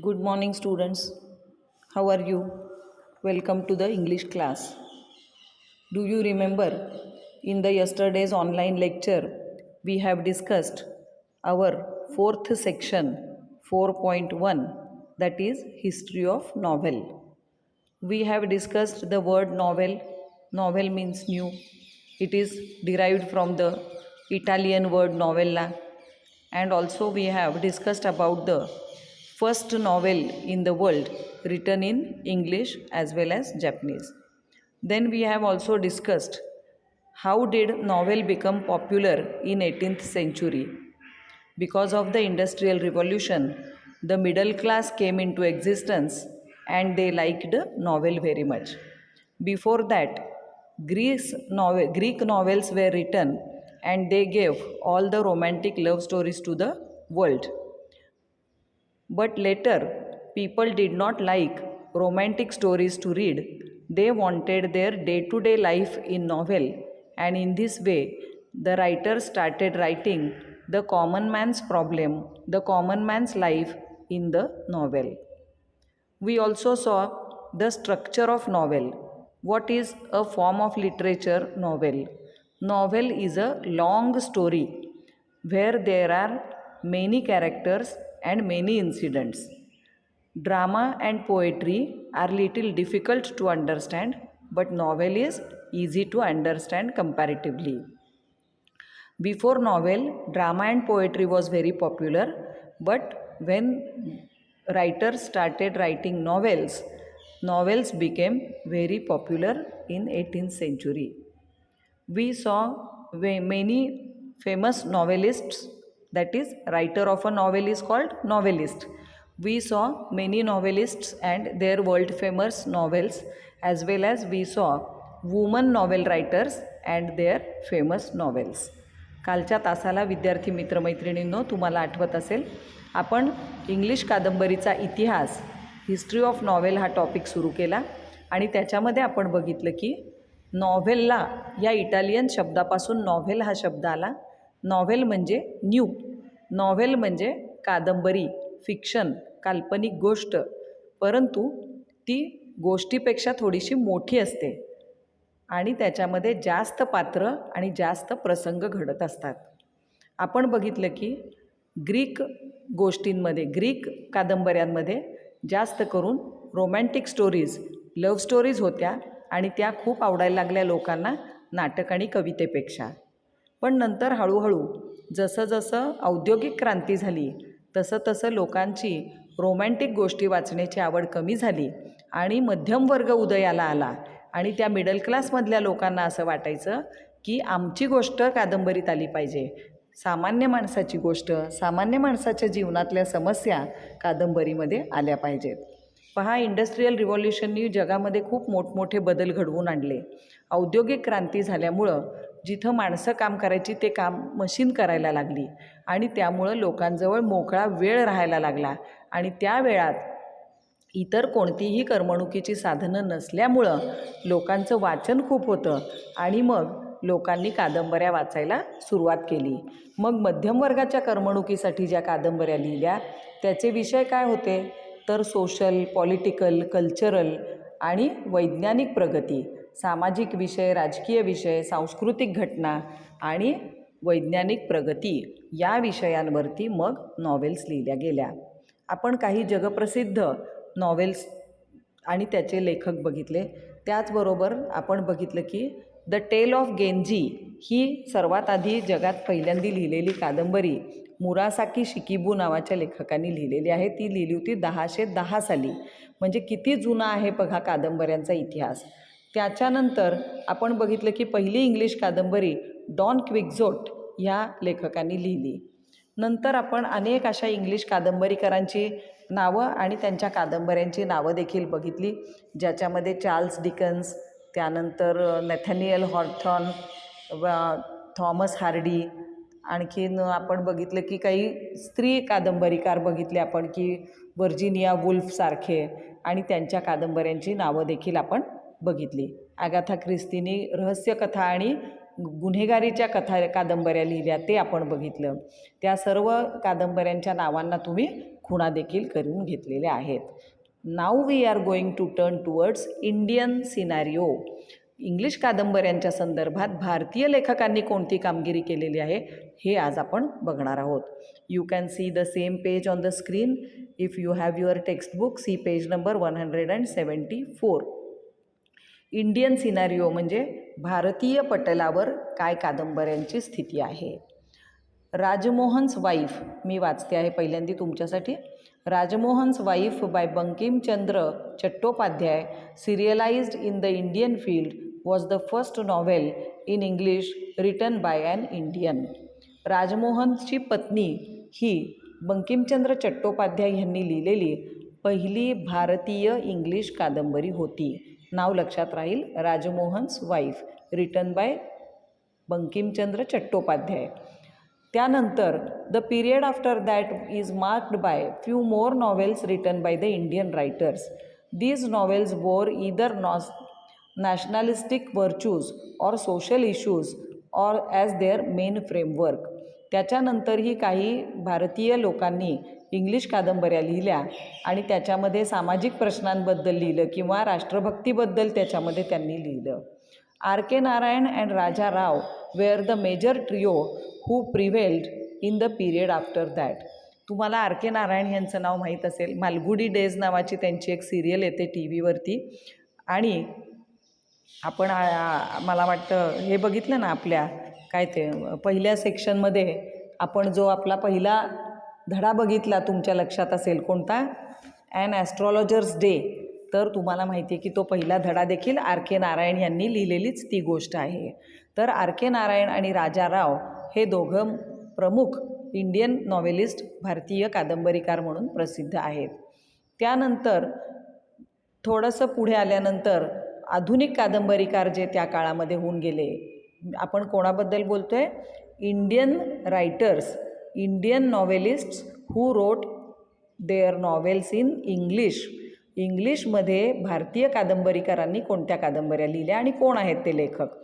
Good morning, students. How are you? Welcome to the English class. Do you remember in the yesterday's online lecture we have discussed our fourth section 4.1, that is history of novel. We have discussed the word novel. Novel means new. It is derived from the Italian word novella, and also we have discussed about the first novel in the world written in English as well as Japanese. Then we have also discussed how did novel become popular in 18th century. Because of the industrial revolution, the middle class came into existence and they liked novel very much. Before that, Greek novels were written and they gave all the romantic love stories to the world. But later, people did not like romantic stories to read. They wanted their day to day life in novel, and in this way, the writers started writing the common man's problem, the common man's life in the novel. We also saw the structure of novel. What is a form of literature? Novel. Novel is a long story where there are many characters and many incidents. Drama and poetry are little difficult to understand, but novel is easy to understand comparatively. Before novel, drama and poetry was very popular, but when writers started writing novels, novels became very popular in 18th century. We saw many famous novelists, that is writer of a novel is called novelist. We saw many novelists and their world famous novels, as well as we saw women novel writers and their famous novels. कालच्या तासाला विद्यार्थी मित्रमैत्रिणींनो तुम्हाला आठवत असेल आपण English कादंबरीचा इतिहास, history of novel हा टॉपिक सुरू केला आणि त्याच्यामध्ये आपण बघितलं की नॉव्हेलला या इटालियन शब्दापासून नॉव्हेल हा शब्द आला. नॉव्हेल म्हणजे न्यू, नॉव्हेल म्हणजे कादंबरी, फिक्शन, काल्पनिक गोष्ट, परंतु ती गोष्टीपेक्षा थोडीशी मोठी असते आणि त्याच्यामध्ये जास्त पात्र आणि जास्त प्रसंग घडत असतात. आपण बघितलं की ग्रीक गोष्टींमध्ये, ग्रीक कादंबऱ्यांमध्ये जास्त करून रोमॅन्टिक स्टोरीज, लव्ह स्टोरीज होत्या आणि त्या खूप आवडायला लागल्या लोकांना नाटक आणि कवितेपेक्षा. पण नंतर हळूहळू जसं जसं औद्योगिक क्रांती झाली तसं तसं लोकांची रोमॅन्टिक गोष्टी वाचण्याची आवड कमी झाली आणि मध्यमवर्ग उदयाला आला आणि त्या मिडल क्लासमधल्या लोकांना असं वाटायचं की आमची गोष्ट कादंबरीत आली पाहिजे, सामान्य माणसाची गोष्ट, सामान्य माणसाच्या जीवनातल्या समस्या कादंबरीमध्ये आल्या पाहिजेत. पहा, इंडस्ट्रियल रिव्हॉल्युशननी जगामध्ये खूप मोठमोठे बदल घडवून आणले. औद्योगिक क्रांती झाल्यामुळं जिथं माणसं काम करायची ते काम मशीन करायला लागली आणि त्यामुळं लोकांजवळ मोकळा वेळ राहायला लागला आणि त्या वेळात इतर कोणतीही करमणुकीची साधनं नसल्यामुळं लोकांचं वाचन खूप होतं आणि मग लोकांनी कादंबऱ्या वाचायला सुरुवात केली. मग मध्यमवर्गाच्या करमणुकीसाठी ज्या कादंबऱ्या लिहिल्या त्याचे विषय काय होते तर सोशल, पॉलिटिकल, कल्चरल आणि वैज्ञानिक प्रगती, सामाजिक विषय, राजकीय विषय, सांस्कृतिक घटना आणि वैज्ञानिक प्रगती या विषयांवरती मग नॉवेल्स लिहिल्या गेल्या. आपण काही जगप्रसिद्ध नॉवेल्स आणि त्याचे लेखक बघितले. त्याचबरोबर आपण बघितलं की द टेल ऑफ गेंजी ही सर्वात आधी जगात पहिल्यांदी लिहिलेली कादंबरी मुरासाकी शिकिबू नावाच्या लेखकांनी लिहिलेली आहे. ती लिहिली होती 1010 साली. म्हणजे किती जुना आहे बघा कादंबऱ्यांचा इतिहास. त्याच्यानंतर आपण बघितलं की पहिली इंग्लिश कादंबरी डॉन क्विक्झोट ह्या लेखकांनी लिहिली. नंतर आपण अनेक अशा इंग्लिश कादंबरीकारांची नावं आणि त्यांच्या कादंबऱ्यांची नावं देखील बघितली, ज्याच्यामध्ये चार्ल्स डिकन्स, त्यानंतर नॅथॅनियल हॉथॉर्न, थॉमस हार्डी, आणखीन आपण बघितलं की काही स्त्री कादंबरीकार बघितले आपण की व्हर्जिनिया वुल्फसारखे, आणि त्यांच्या कादंबऱ्यांची नावं देखील आपण बघितली. अगाथा ख्रिस्तीनी रहस्यकथा आणि गुन्हेगारीच्या कादंबऱ्या लिहिल्या ते आपण बघितलं. त्या सर्व कादंबऱ्यांच्या नावांना तुम्ही खुणा देखील करून घेतलेल्या आहेत. Now we are going to turn towards Indian scenario. English कादंबऱ्यांच्या संदर्भात भारतीय लेखकांनी कोणती कामगिरी केलेली आहे हे आज आपण बघणार आहोत. You can see the same page on the screen. If you have your textbook, see page number 174. Indian scenario म्हणजे भारतीय पटलावर काय कादंबऱ्यांची स्थिती आहे. राजमोहन्स वाईफ मी वाचते आहे पहिल्यांदा तुमच्यासाठी. Rajmohan's wife by Bankimchandra Chattopadhyay, serialized in the Indian field, was the first novel in English written by an Indian. राजमोहनची पत्नी ही बंकिमचंद्र चट्टोपाध्याय यांनी लिहिलेली पहिली भारतीय इंग्लिश कादंबरी होती. नाव लक्षात राहील, Rajmohan's wife, written by Bankimchandra Chattopadhyay. त्यानंतर the period after that is marked by few more novels written by the Indian writers. These novels bore either nationalistic virtues or social issues or as their main framework. त्याच्यानंतरही काही भारतीय लोकांनी English कादंबऱ्या लिहिल्या आणि त्याच्यामध्ये सामाजिक प्रश्नांबद्दल लिहिलं किंवा राष्ट्रभक्तीबद्दल त्याच्यामध्ये त्यांनी लिहिलं. R K Narayan and Raja Rao were the major trio who prevailed in the period after that. तुम्हाला आर के नारायण यांचं नाव माहीत असेल. मालगुडी डेज नावाची त्यांची एक सिरियल येते टी व्हीवरती आणि आपण मला वाटतं हे बघितलं ना आपल्या काय ते पहिल्या सेक्शनमध्ये आपण जो आपला पहिला धडा बघितला तुमच्या लक्षात असेल कोणता, ॲन ॲस्ट्रॉलॉजर्स डे. तर तुम्हाला माहिती आहे की तो पहिला धडा देखील आर के नारायण यांनी लिहिलेलीच ती गोष्ट आहे. तर आर के नारायण आणि राजा राव हे दोघं प्रमुख इंडियन नॉव्हेलिस्ट, भारतीय कादंबरीकार म्हणून प्रसिद्ध आहेत. त्यानंतर थोडंसं पुढे आल्यानंतर आधुनिक कादंबरीकार जे त्या काळामध्ये होऊन गेले. आपण कोणाबद्दल बोलतो आहे? Indian writers, Indian novelists who wrote their novels in English. इंग्लिशमध्ये भारतीय कादंबरीकारांनी कोणत्या कादंबऱ्या लिहिल्या आणि कोण आहेत ते लेखक?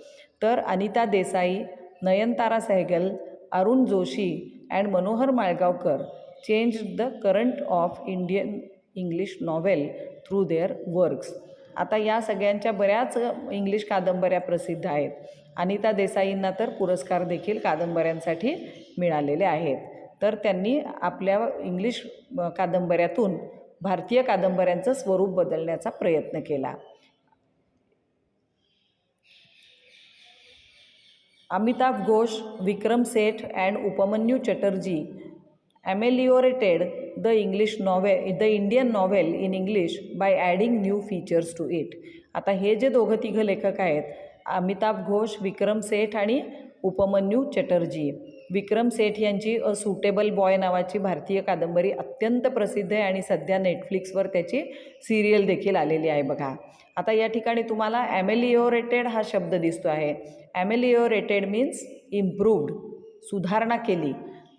तर Anita Desai, Nayantara Sahgal, Arun Joshi and Manohar Malgaonkar change the current of Indian English novel through their works. आता या सगळ्यांच्या बऱ्याच इंग्लिश कादंबऱ्या प्रसिद्ध आहेत. अनिता देसाईंना तर पुरस्कार देखील कादंबऱ्यांसाठी मिळालेले आहेत. तर त्यांनी आपल्या इंग्लिश कादंबऱ्यातून भारतीय कादंबऱ्यांचं स्वरूप बदलण्याचा प्रयत्न केला. Amitav Ghosh, Vikram Seth and Upamanyu Chatterjee ameliorated the Indian novel in English by adding new features to it. आता हे जे दोघं तिघं लेखक आहेत, अमिताभ घोष, विक्रम सेठ आणि उपमन्यू चटर्जी. विक्रम सेठ यांची अ सुटेबल बॉय नावाची भारतीय कादंबरी अत्यंत प्रसिद्ध आहे आणि सध्या नेटफ्लिक्सवर त्याची सिरियल देखील आलेली आहे बघा. आता या ठिकाणी तुम्हाला ॲमेलिओरेटेड हा शब्द दिसतो आहे. ॲमेलिओरेटेड मीन्स इम्प्रूव्ड, सुधारणा केली.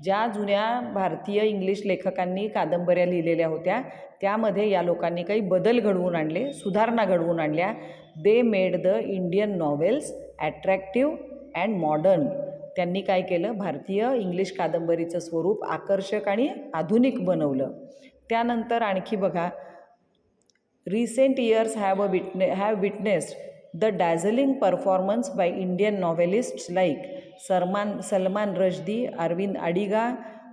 ज्या जुन्या भारतीय इंग्लिश लेखकांनी कादंबऱ्या लिहिलेल्या होत्या त्यामध्ये या लोकांनी काही बदल घडवून आणले, सुधारणा घडवून आणल्या. They made the Indian novels attractive and modern. त्यांनी काय केलं? भारतीय इंग्लिश कादंबरीचं स्वरूप आकर्षक आणि आधुनिक बनवलं. त्यानंतर आणखी बघा, recent years have witnessed the dazzling performance by Indian novelists like Salman Rushdie, Aravind Adiga,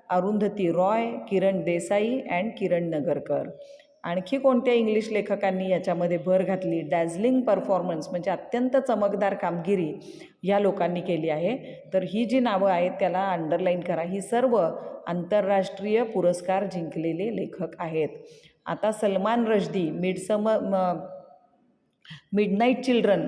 Arundhati Roy, Kiran Desai and Kiran Nagarkar. आणखी कोणत्या इंग्लिश लेखकांनी याच्यामध्ये भर घातली? डॅझलिंग परफॉर्मन्स म्हणजे अत्यंत चमकदार कामगिरी ह्या लोकांनी केली आहे. तर ही जी नावं आहेत त्याला अंडरलाईन करा. ही सर्व आंतरराष्ट्रीय पुरस्कार जिंकलेले लेखक आहेत. आता सलमान रश्दी, मिडनाईट चिल्ड्रन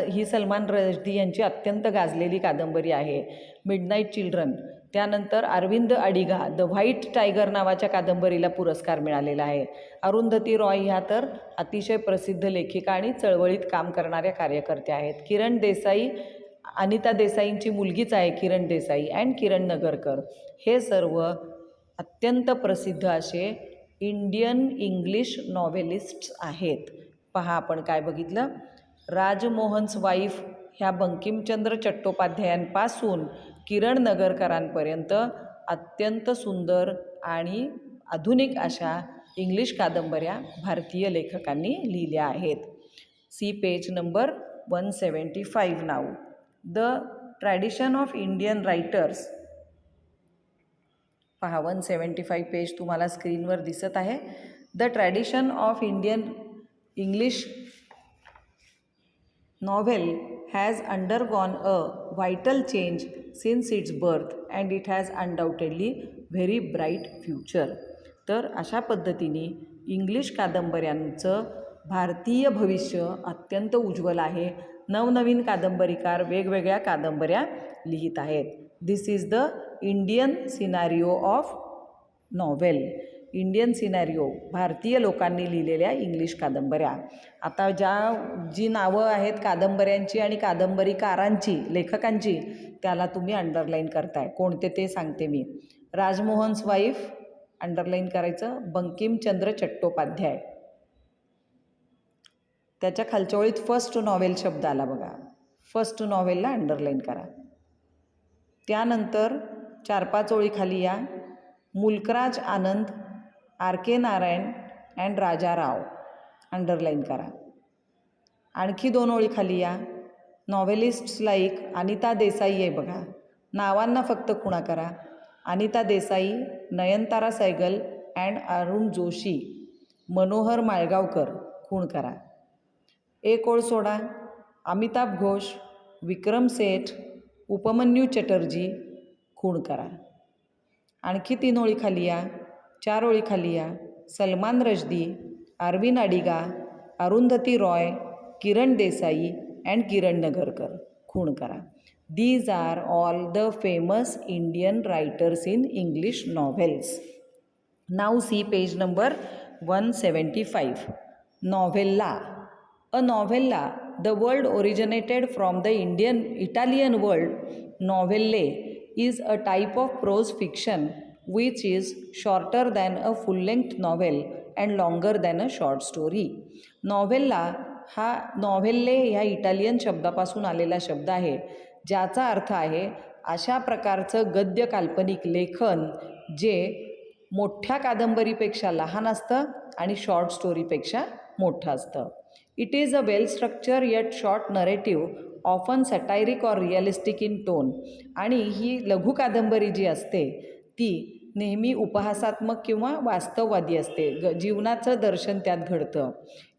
ही सलमान रश्दी यांची अत्यंत गाजलेली कादंबरी आहे, मिडनाईट चिल्ड्रन. त्यानंतर Arvind Adiga, the white tiger नावाच्या कादंबरीला पुरस्कार मिळालेला आहे. अरुंधती रॉय ह्या तर अतिशय प्रसिद्ध लेखिका आणि चळवळीत काम करणाऱ्या कार्यकर्त्या आहेत. किरण देसाई, अनिता देसाईंची मुलगीच आहे किरण देसाई, अँड किरण नगरकर हे सर्व अत्यंत प्रसिद्ध असे इंडियन इंग्लिश नॉव्हेलिस्ट्स आहेत. पहा आपण काय बघितलं. राजमोहन्स वाईफ ह्या बंकिमचंद्र चट्टोपाध्यायांपासून किरण नगरकरांपर्यंत अत्यंत सुंदर आणि आधुनिक अशा इंग्लिश कादंबऱ्या भारतीय लेखकांनी लिहिल्या आहेत. See page number 175 now. The tradition of Indian writers. पहा 175 पेज तुम्हाला स्क्रीनवर दिसत आहे. The tradition of Indian English novel has undergone a vital change since its birth and it has undoubtedly very bright future. तर अशा पद्धतीने English कादंबऱ्यांचं भारतीय भविष्य अत्यंत उज्ज्वल आहे. नवनवीन कादंबरीकार वेगवेगळ्या कादंबऱ्या लिहित आहेत. This is the Indian scenario of novel. Indian scenario भारतीय लोकांनी लिहिलेल्या इंग्लिश कादंबऱ्या. आता जी नावं आहेत कादंबऱ्यांची आणि कादंबरीकारांची लेखकांची त्याला तुम्ही अंडरलाईन करताय. कोणते ते सांगते मी. राजमोहन्स वाईफ अंडरलाईन करायचं. बंकिमचंद्र चट्टोपाध्याय. त्याच्या खालच्या ओळीत फर्स्ट नॉवेल शब्द आला बघा. फर्स्ट नॉवेलला अंडरलाईन करा. त्यानंतर 4-5 ओळी खाली या. Mulk Raj Anand, R K Narayan and Raja Rao underline करा. आणखी 2 ओळी खाली या. नॉव्हेलिस्ट्स लाईक अनिता देसाई आहे बघा. नावांना फक्त खुणा करा. अनिता देसाई, नयनतारा सहगल अँड अरुण जोशी, मनोहर माळगावकर खूण करा. 1 ओळ सोडा. अमिताभ घोष, विक्रम सेठ, उपमन्यू चटर्जी खूण करा. आणखी 3 ओळी खाली या. 4 ओळी खाली या. सलमान रश्दी, अरविंद अडिगा, अरुंधती रॉय, किरण देसाई अँड किरण नगरकर खूण करा. These are all the famous Indian writers in English novels. नाव see page number 175. Novella. A novella, the word originated from the Italian word novelle is a type of prose fiction which is shorter than a full-length novel and longer than a short story. नॉव्हेल्ला हा नॉव्हेल्ले ह्या Italian शब्दापासून आलेला शब्द आहे, ज्याचा अर्थ आहे अशा प्रकारचं गद्य काल्पनिक लेखन जे मोठ्या कादंबरीपेक्षा लहान असतं आणि शॉर्ट स्टोरीपेक्षा मोठं असतं. It is a well structure eight short narrative, often सटायरिक or realistic in tone. आणि ही लघु कादंबरी जी असते ती नेहमी उपहासात्मक किंवा वास्तववादी असते. जीवनाचं दर्शन त्यात घडतं.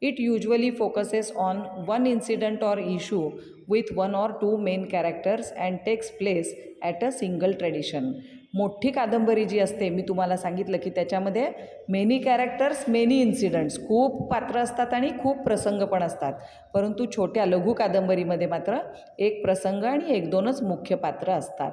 It usually focuses on one incident or issue with 1 or 2 main characters and takes place at a single tradition. मोठी कादंबरी जी असते मी तुम्हाला सांगितलं की त्याच्यामध्ये मेनी कॅरेक्टर्स, मेनी इन्सिडंट्स, खूप पात्र असतात आणि खूप प्रसंग पण असतात. परंतु छोट्या लघु कादंबरीमध्ये मात्र एक प्रसंग आणि 1-2च मुख्य पात्र असतात.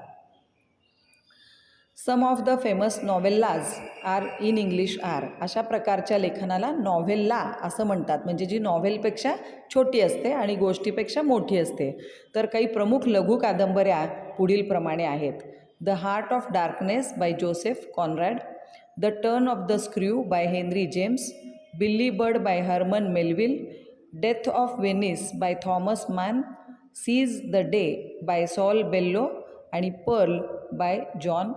Some of the famous novellas are in English are. अशा प्रकारच्या लेखनाला नॉव्हेल्ला असं म्हणतात, म्हणजे जी नॉव्हेलपेक्षा छोटी असते आणि गोष्टीपेक्षा मोठी असते. तर काही प्रमुख लघु कादंबऱ्या पुढीलप्रमाणे आहेत. The heart of darkness by Joseph Conrad, the turn of the screw by Henry James, Billy Budd by Herman Melville, death of Venice by Thomas Mann, seize the day by Saul Bellow आणि Pearl bye John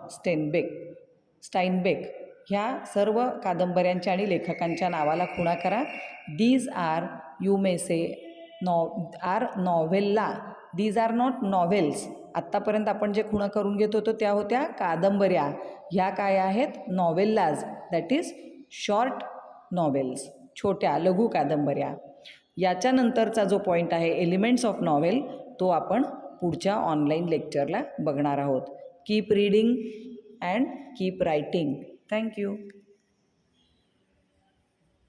स्टाईनबेक. ह्या सर्व कादंबऱ्यांच्या आणि लेखकांच्या नावाला खुणा करा. These are you may say are novella. These are not novels. आत्तापर्यंत आपण जे खुणा करून घेत होतो त्या होत्या कादंबऱ्या. ह्या काय आहेत? नॉव्हेल्लाज, दॅट इज शॉर्ट नॉव्हेल्स, छोट्या लघु कादंबऱ्या. याच्यानंतरचा जो पॉईंट आहे एलिमेंट्स ऑफ नॉव्हेल, तो आपण पुढच्या ऑनलाईन लेक्चरला बघणार आहोत. Keep reading and keep writing. Thank you.